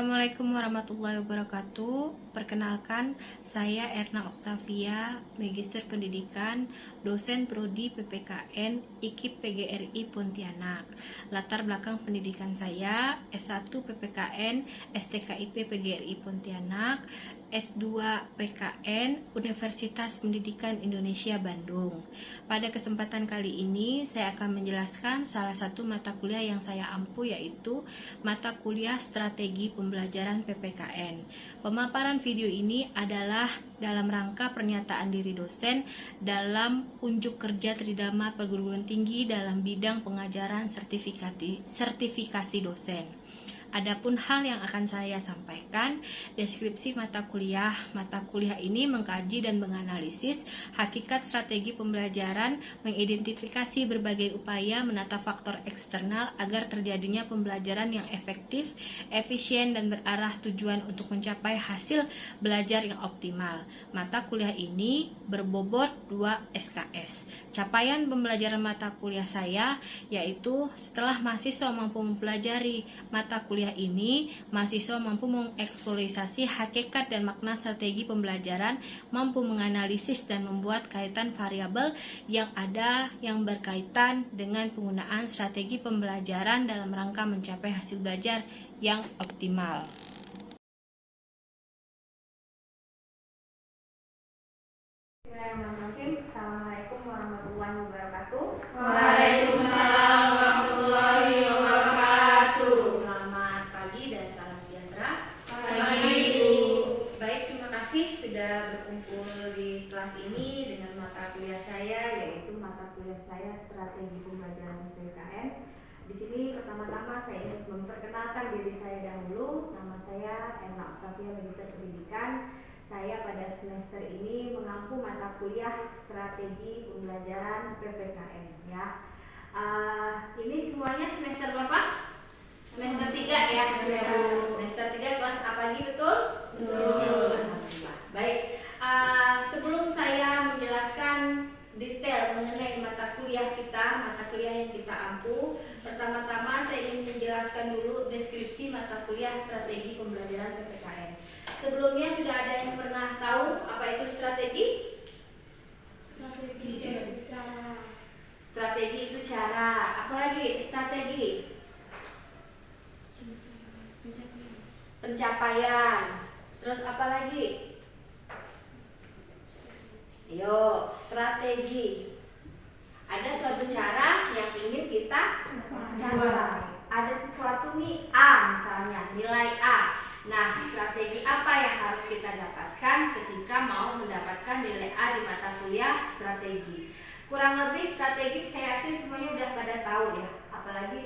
Assalamualaikum warahmatullahi wabarakatuh. Perkenalkan, saya Erna Oktavia, Magister Pendidikan, dosen Prodi PPKN IKIP PGRI Pontianak. Latar belakang pendidikan saya S1 PPKN STKIP PGRI Pontianak, S2 PKN Universitas Pendidikan Indonesia Bandung. Pada kesempatan kali ini saya akan menjelaskan salah satu mata kuliah yang saya ampu, yaitu mata kuliah Strategi Pembelajaran PPKN. Pemaparan video ini adalah dalam rangka pernyataan diri dosen dalam unjuk kerja Tridharma Perguruan Tinggi dalam bidang pengajaran sertifikasi dosen. Adapun hal yang akan saya sampaikan, deskripsi mata kuliah. Mata kuliah ini mengkaji dan menganalisis hakikat strategi pembelajaran, mengidentifikasi berbagai upaya menata faktor eksternal agar terjadinya pembelajaran yang efektif, efisien, dan berarah tujuan untuk mencapai hasil belajar yang optimal. Mata kuliah ini berbobot 2 SKS. Capaian pembelajaran mata kuliah saya yaitu setelah mahasiswa mampu mempelajari mata kuliah ini, mahasiswa mampu mengeksplorasi hakikat dan makna strategi pembelajaran, mampu menganalisis dan membuat kaitan variabel yang ada yang berkaitan dengan penggunaan strategi pembelajaran dalam rangka mencapai hasil belajar yang optimal. Assalamualaikum warahmatullahi wabarakatuh. Waalaikumsalam warahmatullahi wabarakatuh. Selamat pagi dan salam sejahtera. Pagi, Bu. Baik, terima kasih sudah berkumpul di kelas ini dengan mata kuliah saya, yaitu mata kuliah saya Strategi Pembelajaran PPKN. Di sini pertama-tama saya ingin memperkenalkan diri saya dahulu. Nama saya Erna Oktavia, Magister Pendidikan. Saya pada semester ini mengampu mata kuliah Strategi Pembelajaran PPKN, ya. Ini semuanya semester berapa? Semester 3 ya. Semester 3 kelas apa lagi, betul? Betul. Baik. Sebelum saya menjelaskan detail mengenai mata kuliah yang kita ampu, pertama-tama saya ingin menjelaskan dulu deskripsi mata kuliah Strategi Pembelajaran PPKN. Sebelumnya sudah ada yang pernah tahu apa itu strategi? Strategi itu cara. Apalagi strategi? Pencapaian. Terus apa lagi? Yo, strategi. Ada suatu cara yang ingin kita capai. Ada sesuatu nih A misalnya, nilai A. Nah, strategi apa yang harus kita dapatkan ketika mau mendapatkan nilai A di mata kuliah strategi? Kurang lebih strategi saya yakin semuanya udah pada tahu ya. Apalagi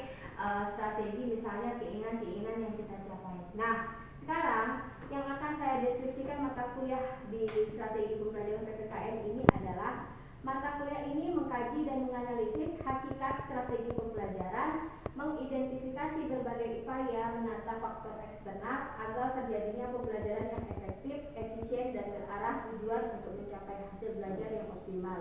strategi misalnya keinginan-keinginan yang kita capai. Nah, sekarang yang akan saya deskripsikan mata kuliah di Strategi Pembelajaran PPKN ini adalah mata kuliah ini mengkaji dan menganalisis hakikat strategi pembelajaran, mengidentifikasi berbagai upaya menata faktor eksternal agar terjadinya pembelajaran yang efektif, efisien, dan berarah tujuan untuk mencapai hasil belajar yang optimal.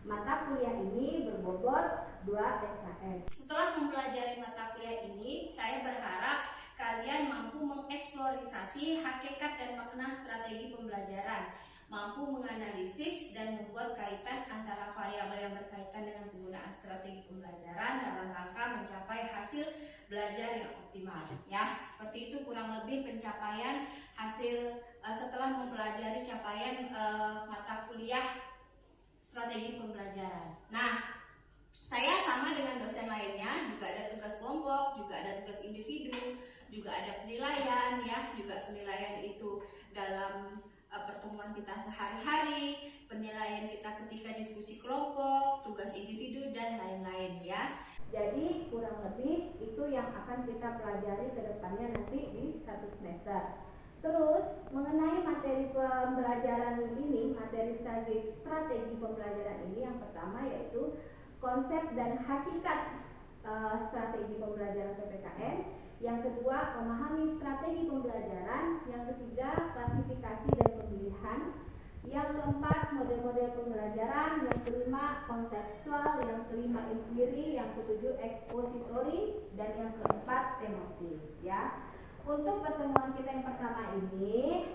Mata kuliah ini berbobot 2 SKS. Setelah mempelajari mata kuliah ini, saya berharap kalian mampu mengeksplorasi hakikat dan makna strategi pembelajaran, mampu menganalisis dan membuat kaitan antara variabel yang berkaitan dengan penggunaan strategi pembelajaran dalam rangka mencapai hasil belajar yang optimal. Ya, seperti itu kurang lebih pencapaian hasil setelah mempelajari capaian mata kuliah strategi pembelajaran. Nah, saya sama dengan dosen lainnya, juga ada tugas kelompok, juga ada tugas individu, juga ada penilaian, ya, juga penilaian itu dalam pertemuan kita sehari-hari, penilaian kita ketika diskusi kelompok, tugas individu, dan lain-lain, ya. Jadi kurang lebih itu yang akan kita pelajari ke depannya nanti di 1 semester. Terus mengenai materi pembelajaran ini, materi strategi pembelajaran ini, yang pertama yaitu konsep dan hakikat strategi pembelajaran PPKN. Yang kedua, memahami strategi pembelajaran. Yang ketiga, klasifikasi dan pemilihan. Yang keempat, model-model pembelajaran. Yang kelima, kontekstual. Yang kelima, empiri. Yang ketujuh, ekspositori. Dan yang keempat, tematik, ya. untuk pertemuan kita yang pertama ini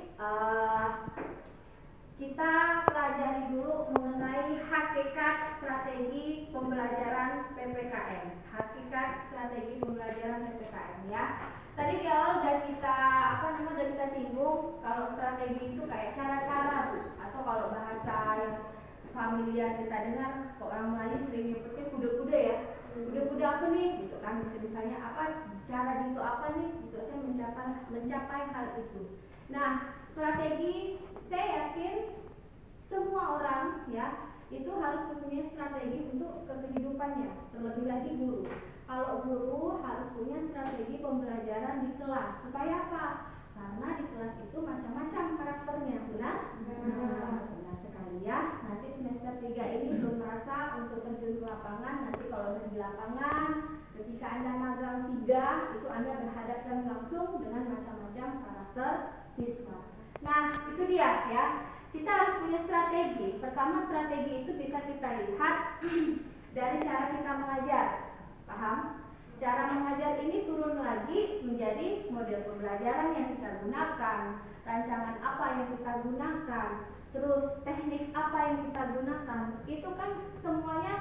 kita pelajari dulu mengenai hakikat strategi pembelajaran PPKN. Hakikat strategi pembelajaran PPKN ya. Tadi di awal udah kita singgung kalau strategi itu kayak cara-cara tuh, atau kalau bahasa yang familiar kita dengar kok orang Melayu sering nyebutnya kuda-kuda ya. Kuda-kuda apa nih? Gitu kan. Misalnya apa cara itu apa nih? Gitu saya mencapai hal itu. Nah, strategi saya yakin semua orang ya itu harus mempunyai strategi untuk kehidupannya, terlebih lagi guru. Kalau guru harus punya strategi pembelajaran di kelas. Supaya apa? Karena di kelas itu macam-macam karakternya, benar? Benar sekali ya. Nanti semester 3 ini belum merasa untuk terjun ke lapangan. Nanti kalau di lapangan, ketika Anda magang 3, itu Anda berhadapan langsung dengan macam-macam karakter siswa. Nah, itu dia ya. Kita harus punya strategi. Pertama, strategi itu bisa kita lihat dari cara kita mengajar. Paham? Cara mengajar ini turun lagi menjadi model pembelajaran yang kita gunakan, rancangan apa yang kita gunakan, terus teknik apa yang kita gunakan. Itu kan semuanya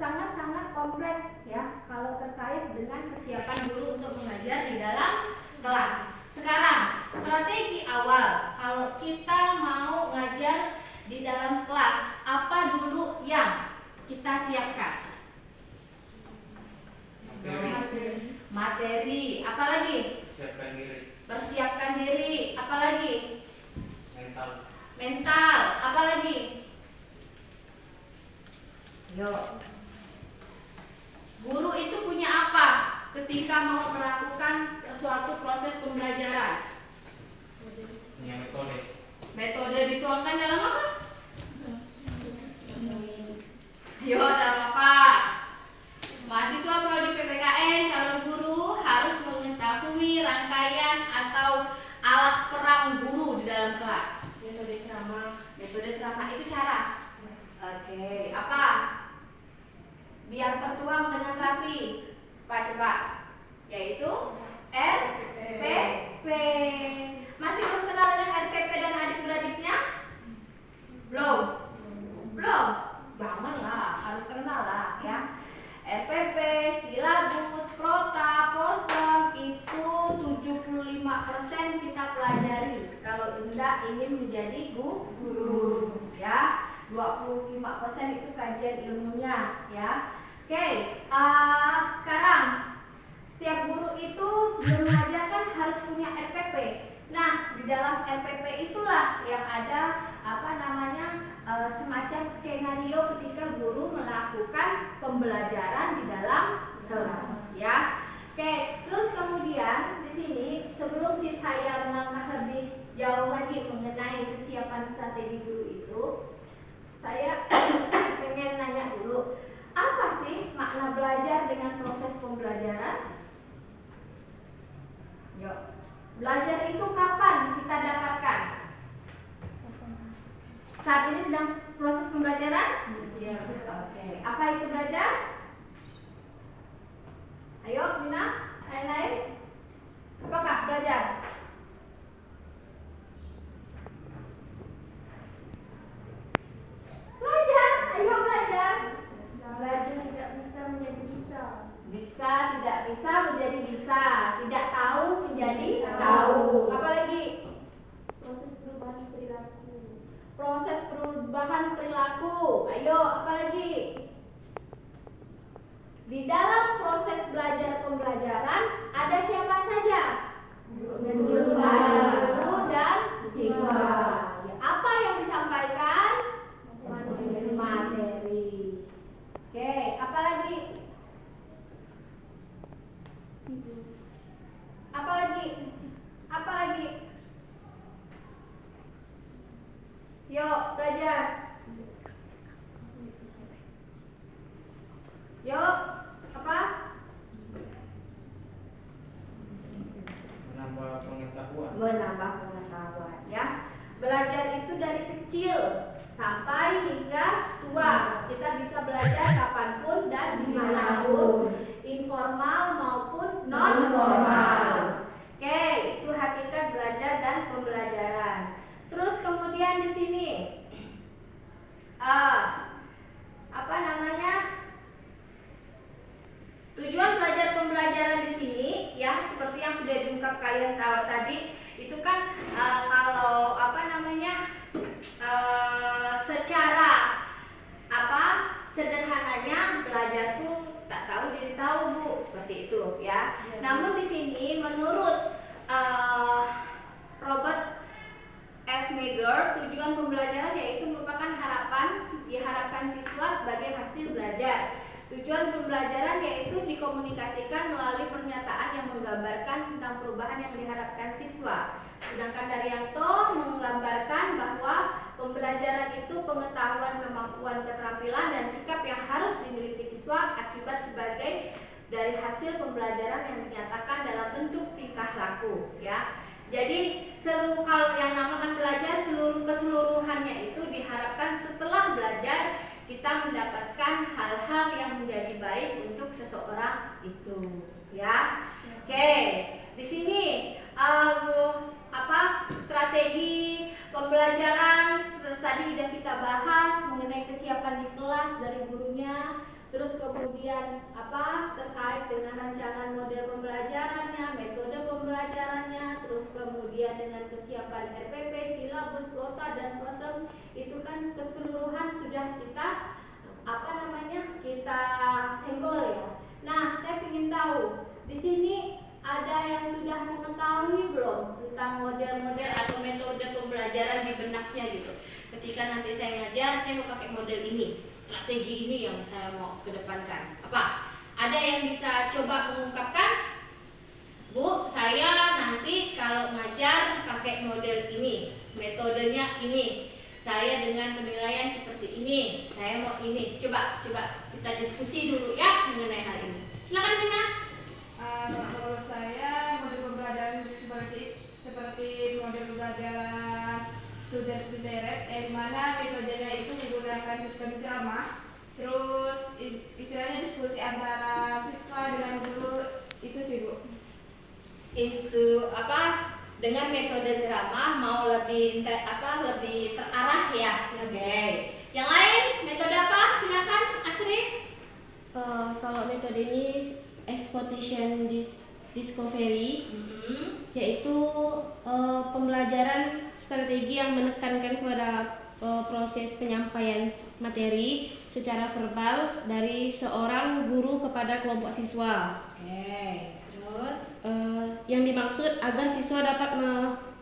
sangat-sangat kompleks ya kalau terkait dengan kesiapan guru untuk mengajar di dalam kelas. Sekarang, strategi awal kalau kita mau ngajar di dalam kelas, apa dulu yang kita siapkan? Materi. Apa lagi? Persiapkan diri. Apa lagi? Mental. Apa lagi? Yuk. Guru itu punya apa ketika mau melakukan suatu proses pembelajaran? Punya metode. Metode dituangkan dalam apa? Ayo, dalam apa? Mahasiswa prodi PPKN calon guru harus mengetahui rangkaian atau alat perang guru di dalam kelas. Metode ceramah. Metode ceramah itu cara. Oke, apa? Biar tertuang dengan rapi. Apa coba? Yaitu RPP. Masih belum kenal dengan RPP dan adik-beradiknya? Belum? Belum? Janganlah, harus kenal lah ya. RPP, silabus, prota, prosem itu 75% kita pelajari kalau Indah ingin menjadi guru ya. 25% itu kajian ilmunya ya. Oke, sekarang setiap guru itu belum mengajarkan harus punya RPP. Nah, di dalam RPP itulah yang ada semacam skenario ketika guru melakukan pembelajaran di dalam kelas ya. Oke, terus kemudian di sini sebelum saya melangkah lebih jauh lagi mengenai kesiapan strategi guru itu, saya pengen nanya dulu, apa sih makna belajar dengan proses pembelajaran? Yuk. Belajar itu kapan kita dapatkan? Saat ini sedang proses pembelajaran? Iya. Oke. Apa itu belajar? Ayo, Mina, lain-lain. Apakah belajar? Belajar, ayo belajar. Belajar tidak bisa menjadi bisa. Bisa, tidak bisa menjadi bisa. Tidak tahu menjadi tahu. Apa lagi? Proses perubahan perilaku. Proses perubahan perilaku. Ayo, apa lagi? Di dalam proses belajar pembelajaran ada siapa saja? Guru dan siswa. Ya, apa yang disampaikan? Materi. Oke, apa lagi? Apa lagi? Apa lagi? Yuk, belajar. Yuk, apa? Menambah pengetahuan. Menambah pengetahuan ya. Belajar itu dari kecil sampai hingga tua. Kita bisa belajar kapanpun dan dimanapun. seperti itu ya. Namun di sini menurut Robert F. Meagher, tujuan pembelajaran yaitu merupakan diharapkan siswa sebagai hasil belajar. Tujuan pembelajaran yaitu dikomunikasikan melalui pernyataan yang menggambarkan tentang perubahan yang diharapkan siswa. Sedangkan Daryanto menggambarkan bahwa pembelajaran itu pengetahuan, kemampuan, keterampilan, dan sikap yang harus dimiliki siswa akibat sebagai dari hasil pembelajaran yang dinyatakan dalam bentuk tingkah laku ya. Jadi kalau yang namakan belajar keseluruhannya itu diharapkan setelah belajar kita mendapatkan hal-hal yang menjadi baik untuk seseorang itu ya. Oke, di sini strategi pembelajaran tadi sudah kita bahas mengenai kesiapan di kelas dari gurunya, terus kemudian terkait dengan rancangan model pembelajarannya, metode pembelajarannya, terus kemudian dengan kesiapan RPP, silabus, flota dan kostum itu kan keseluruhan sudah kita kita senggol ya. Nah, saya ingin tahu di sini ada yang sudah mengetahui belum tentang model-model atau metode pembelajaran di benaknya gitu. Ketika nanti saya ngajar, saya mau pakai model ini, strategi ini yang saya mau kedepankan. Apa? Ada yang bisa coba mengungkapkan? Bu, saya nanti kalau ngajar pakai model ini, metodenya ini. Saya dengan penilaian seperti ini, saya mau ini. Coba kita diskusi dulu ya mengenai hal ini. Silakan Sina. Menurut saya model pembelajaran seperti model pembelajaran Students Direct, di mana metodenya itu menggunakan sistem ceramah, terus istilahnya diskusi antara siswa dengan guru, itu sih Bu. Itu dengan metode ceramah mau lebih terarah ya. Oke. Yang lain metode apa? Silakan Asri. Kalau metode ini exposition discovery, yaitu pembelajaran strategi yang menekankan kepada proses penyampaian materi secara verbal dari seorang guru kepada kelompok siswa. Oke. Terus yang dimaksud agar siswa dapat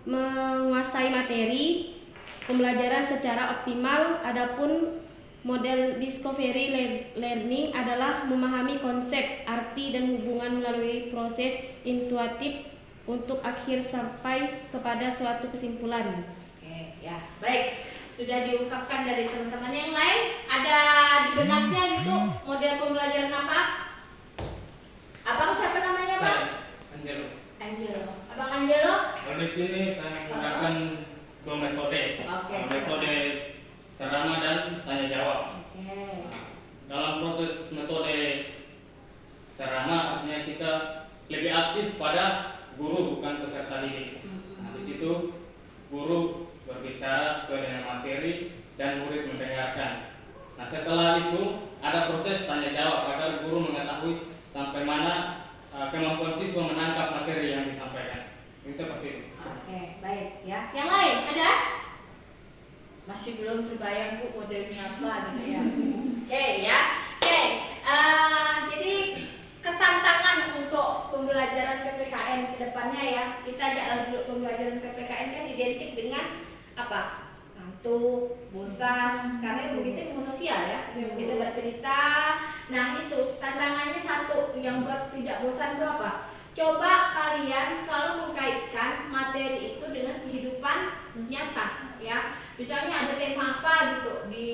menguasai materi pembelajaran secara optimal. Adapun model discovery learning adalah memahami konsep, arti, dan hubungan melalui proses intuitif untuk akhir sampai kepada suatu kesimpulan. Oke, ya, baik. Sudah diungkapkan dari teman-teman yang lain. Ada di benaknya gitu model pembelajaran apa? Abang siapa namanya, Bang? Angelo. Abang Angelo? Kalau di sini saya menggunakan dua metode. Oke, Metode ceramah dan tanya jawab. Oke. Dalam proses metode ceramah artinya kita lebih aktif pada guru bukan peserta didik. Nah, di situ guru berbicara sesuai dengan materi dan murid mendengarkan. Nah, setelah itu ada proses tanya jawab agar guru mengetahui sampai mana kemampuan siswa menangkap materi yang disampaikan. Ini seperti itu. Oke, baik ya. Yang lain ada? Masih belum terbayang Bu modelnya apa gitu ya. Oke ya. Oke. Jadi ketantangan untuk pembelajaran PPKN ke depannya ya. Kita ajak lagi pembelajaran PPKN kan identik dengan apa? Ngantuk, bosan, karena begitu ilmu sosial ya. Kita bercerita. Nah, itu tantangannya satu yang buat tidak bosan itu apa? Coba kalian selalu mengkaitkan materi itu dengan kehidupan nyata ya. Misalnya ada tema apa gitu di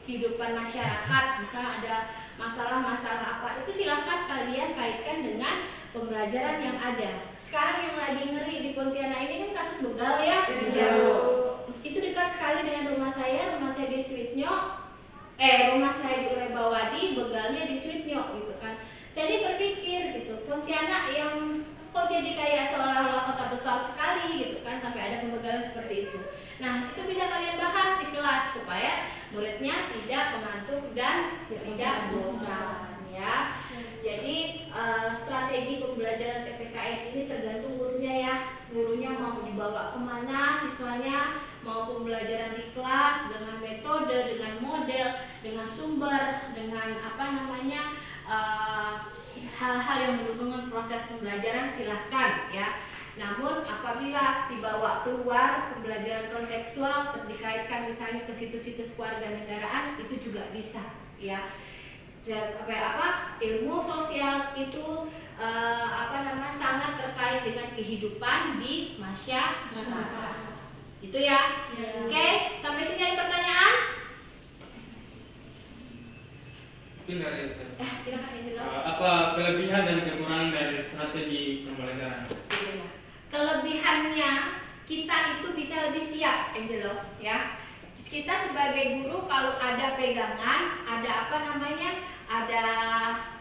kehidupan masyarakat, misalnya ada masalah-masalah apa, itu silahkan kalian kaitkan dengan pembelajaran yang ada. Sekarang yang lagi ngeri di Pontianak ini kan kasus begal ya. Itu dekat sekali dengan rumah saya di Sweetnyo. Rumah saya di Urebawadi, begalnya di Sweetnyo gitu kan. Jadi berpikir gitu, Pontianak yang kok jadi kayak seolah-olah kota besar sekali gitu kan, sampai ada pembegalan seperti itu. Nah, itu bisa kalian bahas di kelas supaya muridnya tidak mengantuk dan tidak bosan ya. Jadi strategi pembelajaran PPKN ini tergantung gurunya ya. Gurunya mau dibawa kemana, siswanya mau pembelajaran di kelas dengan metode, dengan model, dengan sumber, dengan hal-hal yang mendukung proses pembelajaran silahkan ya. Namun apabila dibawa keluar pembelajaran kontekstual dikaitkan misalnya ke situs-situs kewarganegaraan itu juga bisa ya. Ilmu sosial itu sangat terkait dengan kehidupan di masyarakat. Itu ya. Oke, sampai sini ada pertanyaan? Mungkin dari saya. Silakan Angelo. Apa kelebihan dan kekurangan dari strategi pembelajaran? Kelebihannya kita itu bisa lebih siap, Angelo, ya. Kita sebagai guru kalau ada pegangan, ada ada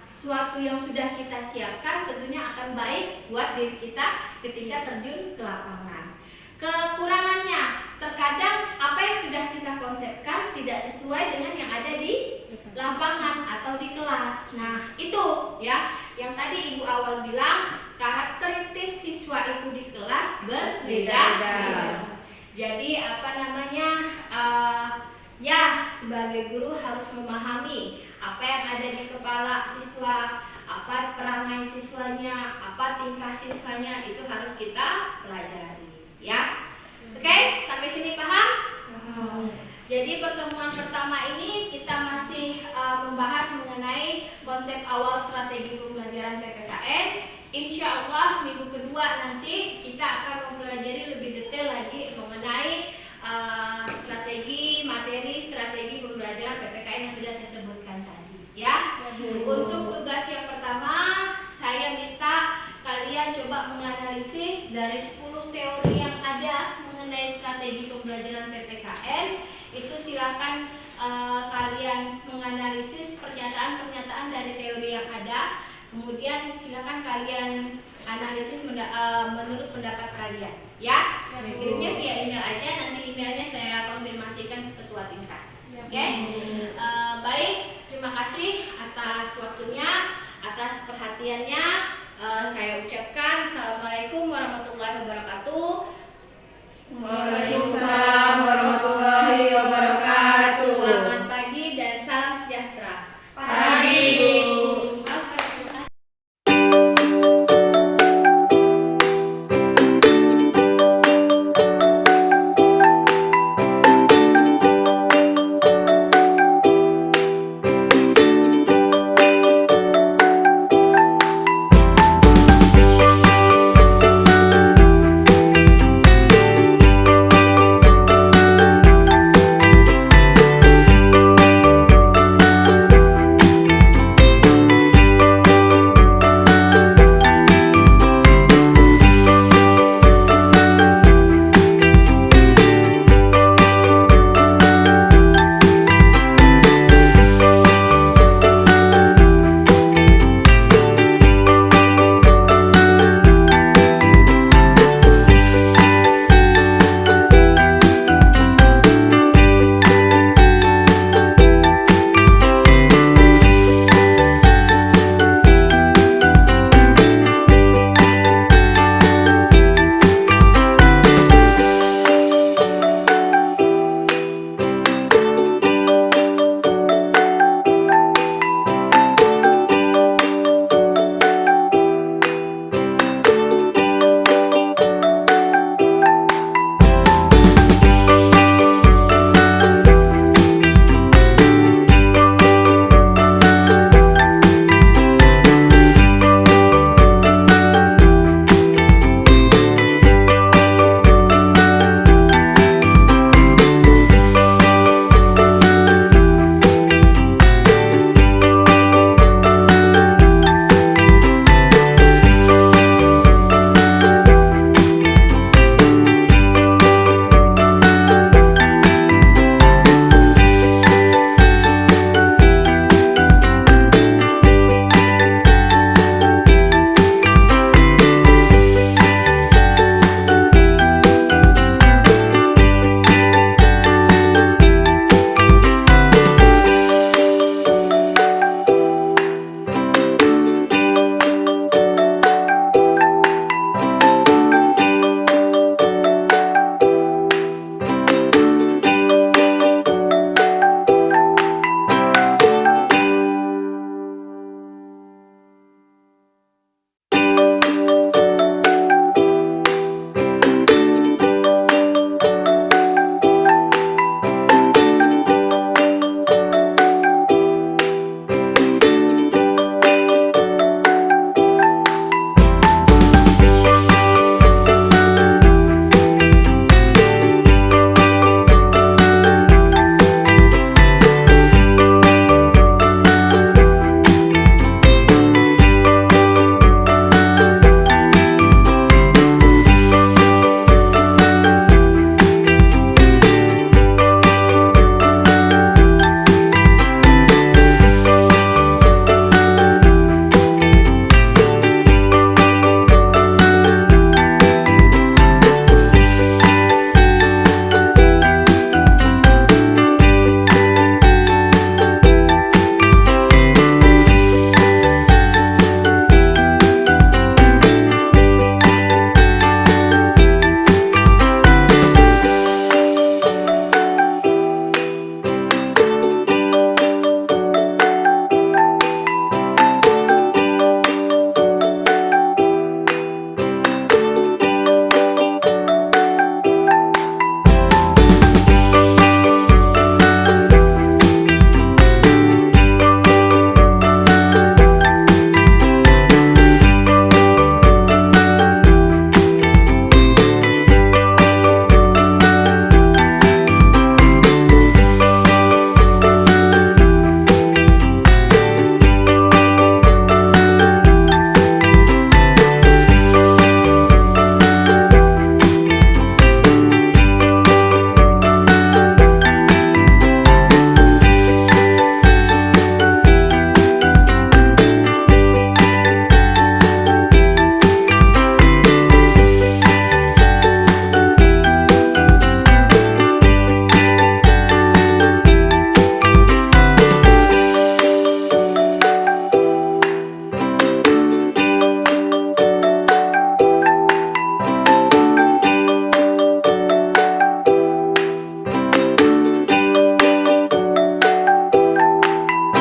sesuatu yang sudah kita siapkan, tentunya akan baik buat diri kita ketika terjun ke lapangan. Kekurangannya, terkadang apa yang sudah kita konsepkan tidak sesuai dengan yang ada di lapangan atau di kelas. Nah, itu ya, yang tadi Ibu awal bilang, karakteristik siswa itu di kelas berbeda-beda. Jadi sebagai guru harus memahami apa yang ada di kepala siswa, apa perangai siswanya, apa tingkah siswanya, itu harus kita pelajari ya. Oke, sampai sini paham? Jadi pertemuan pertama ini kita masih membahas mengenai konsep awal strategi pembelajaran PPKN. Insya Allah minggu kedua nanti kita akan mempelajari lebih detail lagi mengenai strategi pembelajaran PPKN yang sudah saya sebutkan tadi ya. Untuk tugas yang pertama saya minta kalian coba menganalisis dari 10 teori yang ada mengenai strategi pembelajaran PPKN. Itu silakan kalian menganalisis pernyataan-pernyataan dari teori yang ada. Kemudian silakan kalian analisis menurut pendapat kalian ya. Kirimnya via email aja, nanti emailnya saya konfirmasikan ke ketua tingkat. Oke? Baik, terima kasih atas waktunya, atas perhatiannya.